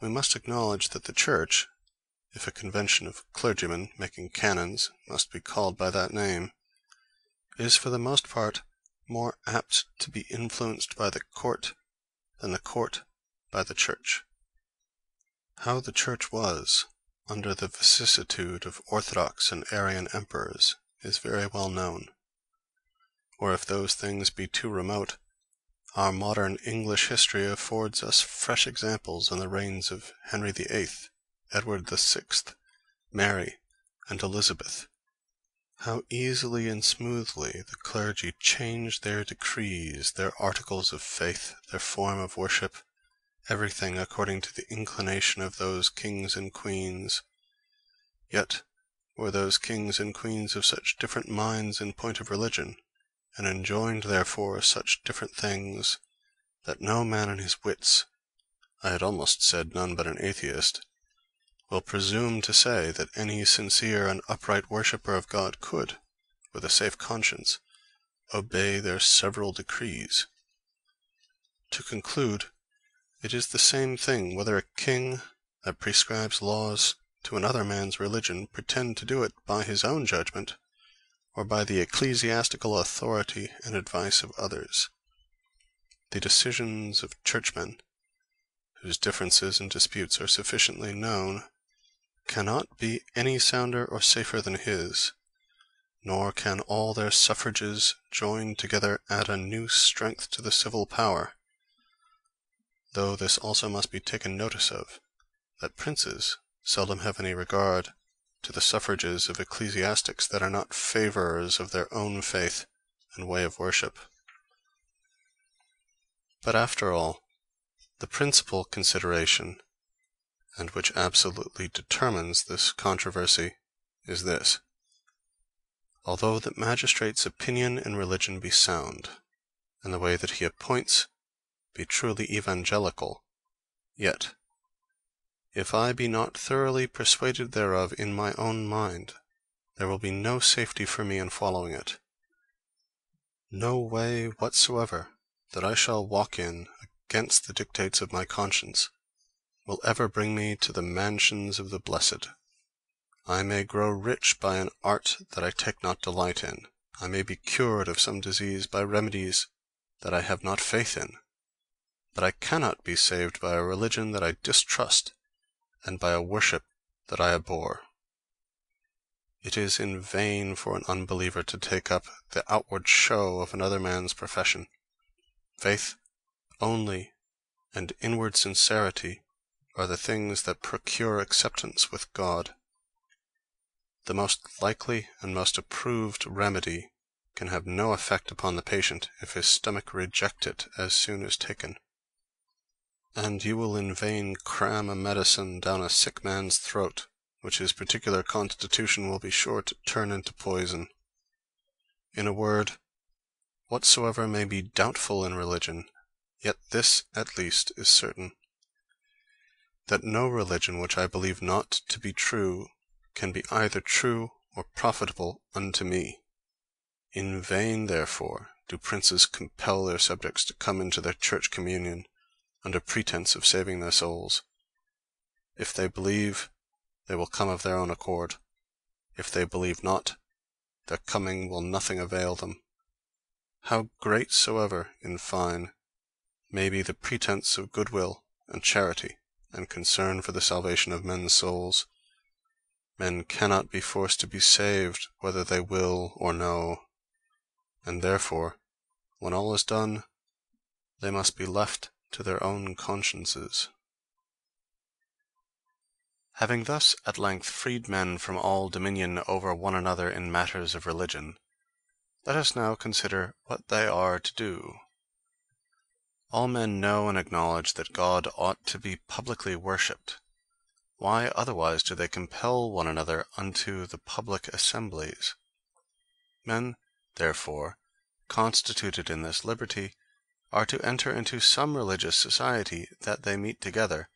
we must acknowledge that the Church, if a convention of clergymen making canons must be called by that name, is for the most part more apt to be influenced by the court than the court by the Church. How the Church was under the vicissitude of Orthodox and Arian emperors is very well known. Or if those things be too remote, our modern English history affords us fresh examples in the reigns of Henry VIII, Edward VI, Mary, and Elizabeth. How easily and smoothly the clergy changed their decrees, their articles of faith, their form of worship, everything according to the inclination of those kings and queens. Yet were those kings and queens of such different minds in point of religion, and enjoined therefore such different things, that no man in his wits, I had almost said none but an atheist, will presume to say that any sincere and upright worshipper of God could, with a safe conscience, obey their several decrees. To conclude, it is the same thing whether a king that prescribes laws to another man's religion pretend to do it by his own judgment, or by the ecclesiastical authority and advice of others. The decisions of churchmen, whose differences and disputes are sufficiently known, cannot be any sounder or safer than his, nor can all their suffrages joined together add a new strength to the civil power. Though this also must be taken notice of, that princes seldom have any regard to the suffrages of ecclesiastics that are not favourers of their own faith and way of worship. But after all, the principal consideration, and which absolutely determines this controversy, is this: although the magistrate's opinion in religion be sound, and the way that he appoints be truly evangelical, yet, if I be not thoroughly persuaded thereof in my own mind, there will be no safety for me in following it. No way whatsoever that I shall walk in against the dictates of my conscience will ever bring me to the mansions of the blessed. I may grow rich by an art that I take not delight in. I may be cured of some disease by remedies that I have not faith in. But I cannot be saved by a religion that I distrust, and by a worship that I abhor. It is in vain for an unbeliever to take up the outward show of another man's profession. Faith only and inward sincerity are the things that procure acceptance with God. The most likely and most approved remedy can have no effect upon the patient if his stomach reject it as soon as taken. And you will in vain cram a medicine down a sick man's throat, which his particular constitution will be sure to turn into poison. In a word, whatsoever may be doubtful in religion, yet this at least is certain, that no religion which I believe not to be true can be either true or profitable unto me. In vain, therefore, do princes compel their subjects to come into their church communion, under pretense of saving their souls. If they believe, they will come of their own accord. If they believe not, their coming will nothing avail them. How great soever, in fine, may be the pretense of goodwill and charity and concern for the salvation of men's souls, men cannot be forced to be saved whether they will or no, and therefore, when all is done, they must be left to their own consciences. Having thus at length freed men from all dominion over one another in matters of religion, let us now consider what they are to do. All men know and acknowledge that God ought to be publicly worshipped. Why otherwise do they compel one another unto the public assemblies? Men, therefore, constituted in this liberty, are to enter into some religious society, that they meet together,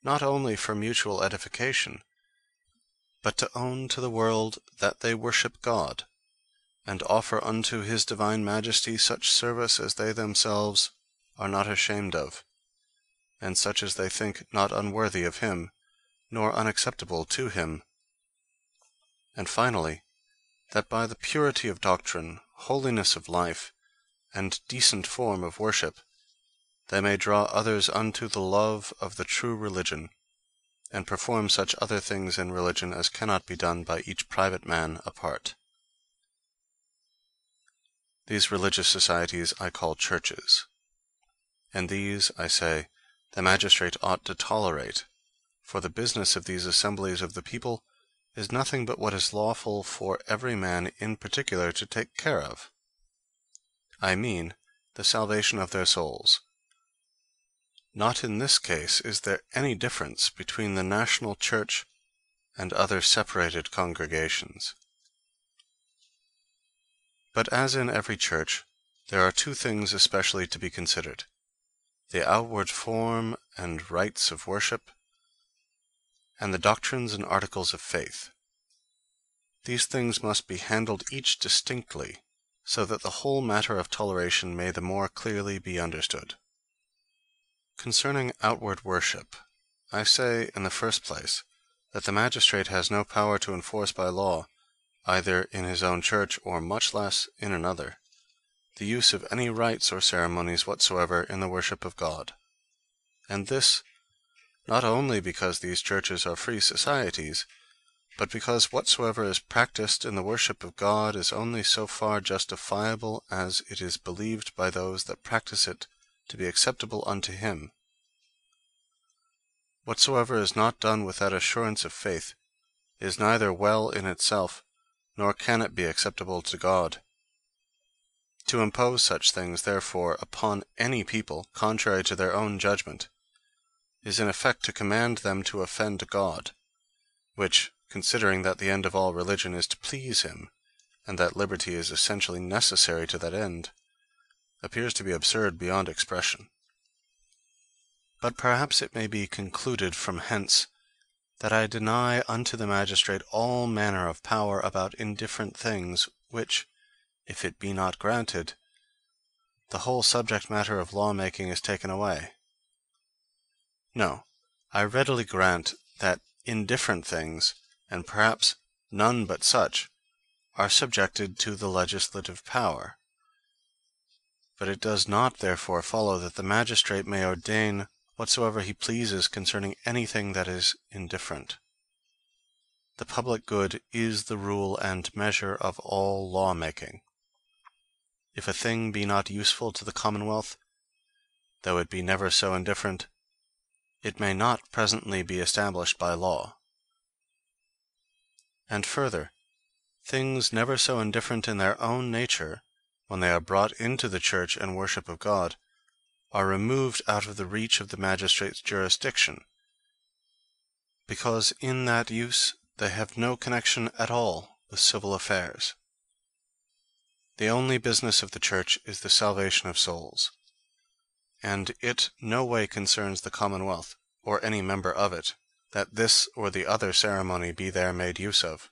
not only for mutual edification, but to own to the world that they worship God, and offer unto his divine majesty such service as they themselves are not ashamed of, and such as they think not unworthy of him, nor unacceptable to him; and finally, that by the purity of doctrine, holiness of life, and decent form of worship, they may draw others unto the love of the true religion, and perform such other things in religion as cannot be done by each private man apart. These religious societies I call churches, and these, I say, the magistrate ought to tolerate, for the business of these assemblies of the people is nothing but what is lawful for every man in particular to take care of. I mean the salvation of their souls. Not in this case is there any difference between the national church and other separated congregations. But as in every church, there are two things especially to be considered: the outward form and rites of worship, and the doctrines and articles of faith. These things must be handled each distinctly, so that the whole matter of toleration may the more clearly be understood. Concerning outward worship, I say, in the first place, that the magistrate has no power to enforce by law, either in his own church, or much less in another, the use of any rites or ceremonies whatsoever in the worship of God. And this, not only because these churches are free societies, but because whatsoever is practiced in the worship of God is only so far justifiable as it is believed by those that practice it to be acceptable unto him. Whatsoever is not done with that assurance of faith is neither well in itself, nor can it be acceptable to God. To impose such things, therefore, upon any people, contrary to their own judgment, is in effect to command them to offend God, which, considering that the end of all religion is to please him, and that liberty is essentially necessary to that end, appears to be absurd beyond expression. But perhaps it may be concluded from hence that I deny unto the magistrate all manner of power about indifferent things, which, if it be not granted, the whole subject matter of law-making is taken away. No, I readily grant that indifferent things, and perhaps none but such, are subjected to the legislative power. But it does not therefore follow that the magistrate may ordain whatsoever he pleases concerning anything that is indifferent. The public good is the rule and measure of all law-making. If a thing be not useful to the commonwealth, though it be never so indifferent, it may not presently be established by law. And further, things never so indifferent in their own nature, when they are brought into the church and worship of God, are removed out of the reach of the magistrate's jurisdiction, because in that use they have no connection at all with civil affairs. The only business of the church is the salvation of souls, and it no way concerns the commonwealth, or any member of it, that this or the other ceremony be there made use of.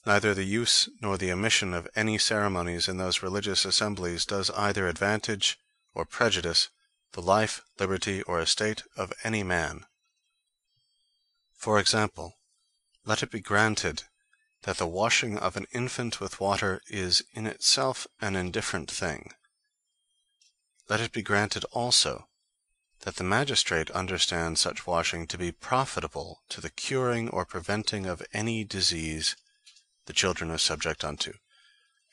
Neither the use nor the omission of any ceremonies in those religious assemblies does either advantage or prejudice the life, liberty, or estate of any man. For example, let it be granted that the washing of an infant with water is in itself an indifferent thing. Let it be granted also that the magistrate understands such washing to be profitable to the curing or preventing of any disease the children are subject unto,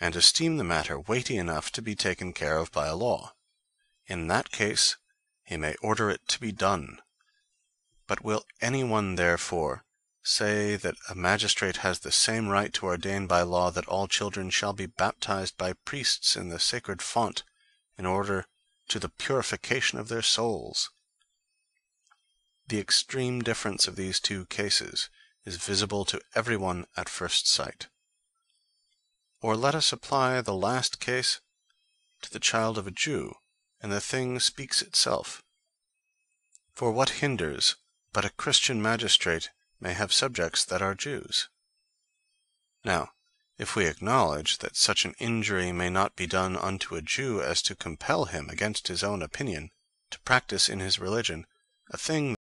and esteem the matter weighty enough to be taken care of by a law. In that case he may order it to be done. But will any one therefore say that a magistrate has the same right to ordain by law that all children shall be baptized by priests in the sacred font, in order to the purification of their souls? The extreme difference of these two cases is visible to every one at first sight. Or let us apply the last case to the child of a Jew, and the thing speaks itself. For what hinders but a Christian magistrate may have subjects that are Jews? Now, if we acknowledge that such an injury may not be done unto a Jew as to compel him, against his own opinion, to practice in his religion a thing